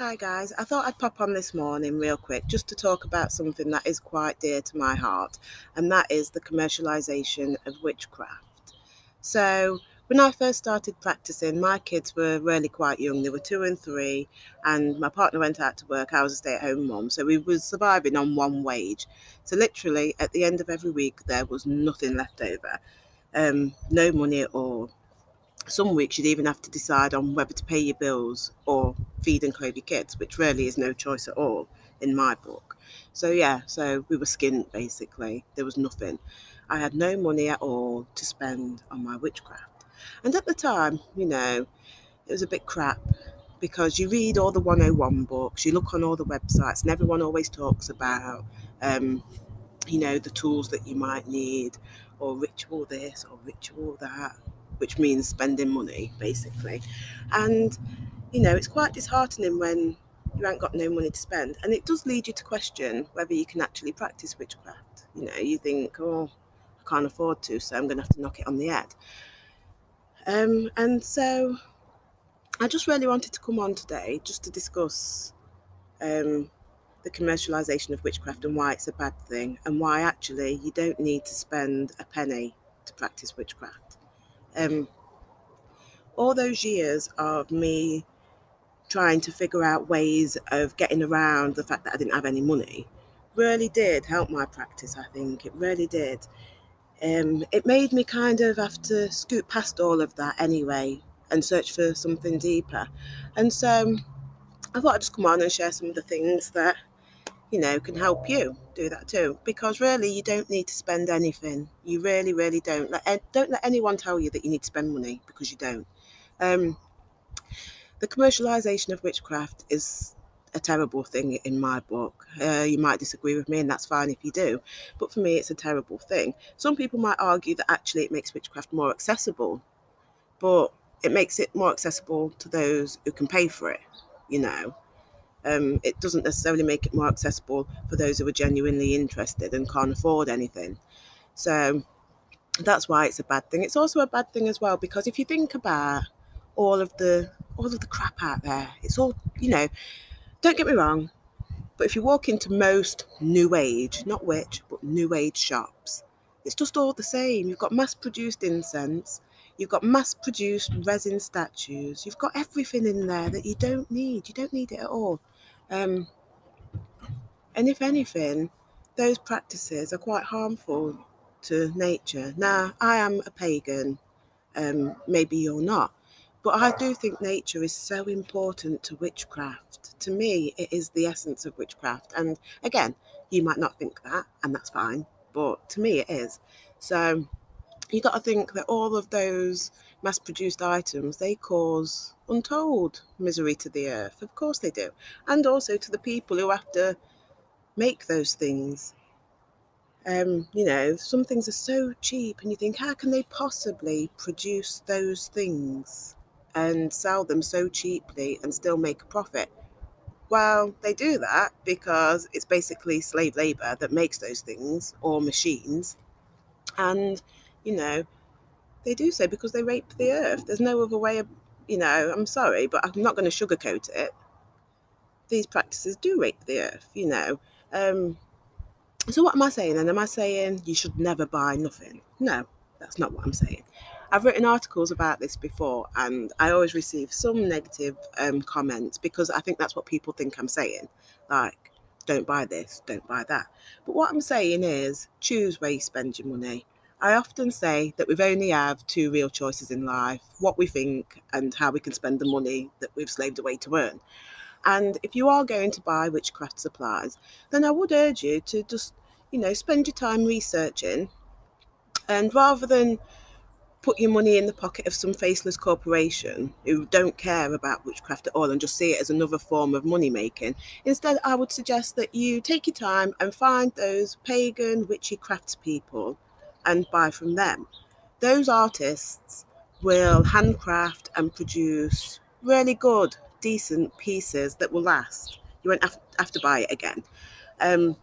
Hi guys, I thought I'd pop on this morning real quick just to talk about something that is quite dear to my heart, and that is the commercialisation of witchcraft. So when I first started practicing, my kids were really quite young. They were 2 and 3, and my partner went out to work. I was a stay-at-home mum, so we were surviving on one wage. So literally at the end of every week there was nothing left over, no money at all. Some weeks you'd even have to decide on whether to pay your bills or feed and clothe your kids, which really is no choice at all in my book. So we were skint basically. There was nothing. I had no money at all to spend on my witchcraft. And at the time, it was a bit crap because you read all the 101 books, you look on all the websites, and everyone always talks about, the tools that you might need, or ritual this or ritual that, which means spending money, basically. And, it's quite disheartening when you ain't got no money to spend. And it does lead you to question whether you can actually practice witchcraft. You think, I can't afford to, so I'm going to have to knock it on the head. And so I just really wanted to come on today just to discuss the commercialisation of witchcraft and why it's a bad thing, and why actually you don't need to spend a penny to practice witchcraft. All those years of me trying to figure out ways of getting around the fact that I didn't have any money really did help my practice, I think. It really did. It made me kind of have to scoot past all of that anyway and search for something deeper. And so I thought I'd just come on and share some of the things that can help you do that too, because really you don't need to spend anything. You really don't let anyone tell you that you need to spend money, because you don't. The commercialisation of witchcraft is a terrible thing in my book. You might disagree with me, and that's fine if you do, but for me it's a terrible thing. Some people might argue that actually it makes witchcraft more accessible, but it makes it more accessible to those who can pay for it. It doesn't necessarily make it more accessible for those who are genuinely interested and can't afford anything. So that's why it's a bad thing. It's also a bad thing as well because if you think about all of the crap out there, it's all, don't get me wrong, but if you walk into most new age, not witch, but new age shops, it's just all the same. You've got mass-produced incense, you've got mass-produced resin statues, you've got everything in there that you don't need. You don't need it at all. And if anything, those practices are quite harmful to nature. Now, I am a pagan, maybe you're not, but I do think nature is so important to witchcraft. To me, it is the essence of witchcraft. And again, you might not think that, and that's fine, but to me it is. So you got to think that all of those mass-produced items, they cause untold misery to the earth. Of course they do. And also to the people who have to make those things. Some things are so cheap, and you think, how can they possibly produce those things and sell them so cheaply and still make a profit? Well, they do that because it's basically slave labor that makes those things, or machines. And they do so because they rape the earth. There's no other way of, I'm sorry, but I'm not going to sugarcoat it. These practices do rape the earth, So what am I saying? And am I saying you should never buy nothing? No, that's not what I'm saying. I've written articles about this before, and I always receive some negative comments because I think that's what people think I'm saying. Like, don't buy this, don't buy that. But what I'm saying is choose where you spend your money. I often say that we've only have two real choices in life: what we think and how we can spend the money that we've slaved away to earn. And if you are going to buy witchcraft supplies, then I would urge you to just, spend your time researching, and rather than put your money in the pocket of some faceless corporation who don't care about witchcraft at all and just see it as another form of money making, instead I would suggest that you take your time and find those pagan witchy craftspeople and buy from them. Those artists will handcraft and produce really good, decent pieces that will last. You won't have to buy it again. And,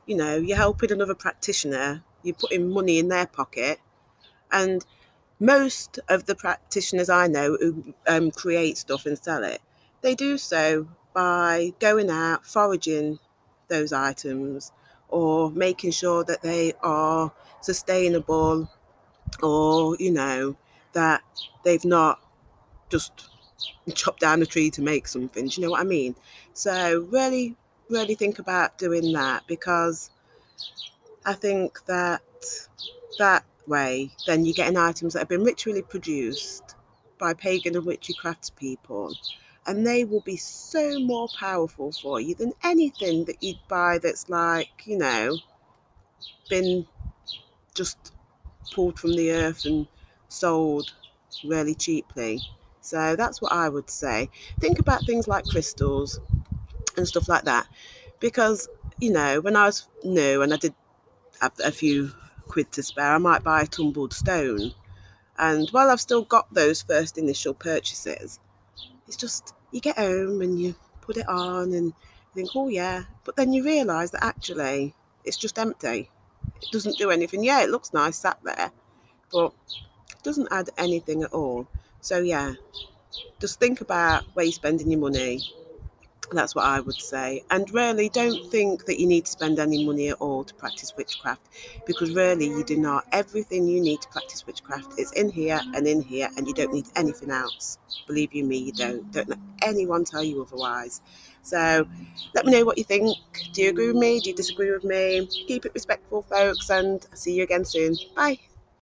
you're helping another practitioner, you're putting money in their pocket. And most of the practitioners I know who create stuff and sell it, they do so by going out, foraging those items, or making sure that they are sustainable, or, that they've not just chopped down a tree to make something. Do you know what I mean? So really, really think about doing that, because I think that way, then you're getting items that have been ritually produced by pagan and witchy craftspeople, and they will be so more powerful for you than anything that you'd buy that's been just pulled from the earth and sold really cheaply. So that's what I would say. Think about things like crystals and stuff like that, because when I was new and I did have a few quid to spare, I might buy a tumbled stone. And while I've still got those first initial purchases, it's just you get home and you put it on and you think, oh yeah, but then you realise that actually it's just empty. It doesn't do anything. Yeah, it looks nice sat there, but it doesn't add anything at all. So yeah, just think about where you're spending your money. That's what I would say. And really, don't think that you need to spend any money at all to practice witchcraft, because really you do not. Everything you need to practice witchcraft is in here, and you don't need anything else. Believe you me, you don't. Don't let anyone tell you otherwise. So let me know what you think. Do you agree with me? Do you disagree with me? Keep it respectful, folks, and I'll see you again soon. Bye.